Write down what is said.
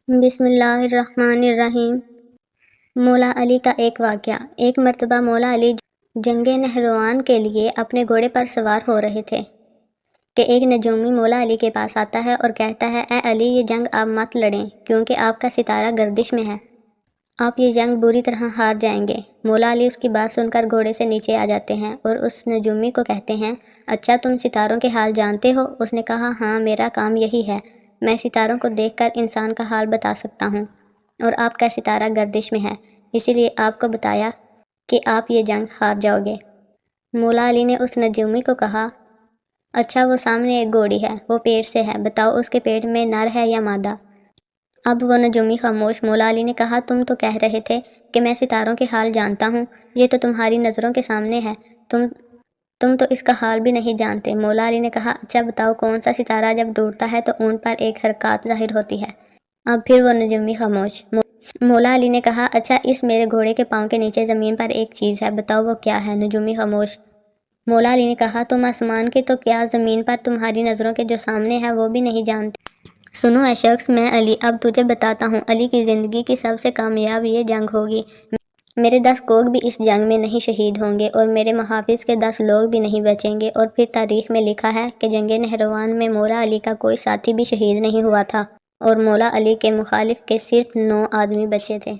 بسم اللہ الرحمن الرحیم۔ مولا علی کا ایک واقعہ۔ ایک مرتبہ مولا علی جنگ نہروان کے لیے اپنے گھوڑے پر سوار ہو رہے تھے کہ ایک نجومی مولا علی کے پاس آتا ہے اور کہتا ہے، اے علی، یہ جنگ آپ مت لڑیں کیونکہ آپ کا ستارہ گردش میں ہے، آپ یہ جنگ بری طرح ہار جائیں گے۔ مولا علی اس کی بات سن کر گھوڑے سے نیچے آ جاتے ہیں اور اس نجومی کو کہتے ہیں، اچھا تم ستاروں کے حال جانتے ہو؟ اس نے کہا، ہاں، میرا کام یہی ہے، میں ستاروں کو دیکھ کر انسان کا حال بتا سکتا ہوں، اور آپ کا ستارہ گردش میں ہے، اسی لیے آپ کو بتایا کہ آپ یہ جنگ ہار جاؤ گے۔ مولا علی نے اس نجومی کو کہا، اچھا وہ سامنے ایک گھوڑی ہے، وہ پیٹ سے ہے، بتاؤ اس کے پیٹ میں نر ہے یا مادہ؟ اب وہ نجومی خاموش۔ مولا علی نے کہا، تم تو کہہ رہے تھے کہ میں ستاروں کے حال جانتا ہوں، یہ تو تمہاری نظروں کے سامنے ہے، تم تو اس کا حال بھی نہیں جانتے۔ مولا علی نے کہا، اچھا بتاؤ کون سا ستارہ جب ٹوٹتا ہے تو ان پر ایک حرکات ظاہر ہوتی ہے؟ اب پھر وہ نجومی خاموش۔ مولا علی نے کہا، اچھا اس میرے گھوڑے کے پاؤں کے نیچے زمین پر ایک چیز ہے، بتاؤ وہ کیا ہے؟ نجومی خاموش۔ مولا علی نے کہا، تم آسمان کے تو کیا زمین پر تمہاری نظروں کے جو سامنے ہے وہ بھی نہیں جانتے؟ سنو اے شخص، میں علی اب تجھے بتاتا ہوں، علی کی زندگی کی سب سے کامیاب یہ جنگ ہوگی، میرے 10 کوگ بھی اس جنگ میں نہیں شہید ہوں گے اور میرے محافظ کے 10 لوگ بھی نہیں بچیں گے۔ اور پھر تاریخ میں لکھا ہے کہ جنگ نہروان میں مولا علی کا کوئی ساتھی بھی شہید نہیں ہوا تھا اور مولا علی کے مخالف کے صرف 9 آدمی بچے تھے۔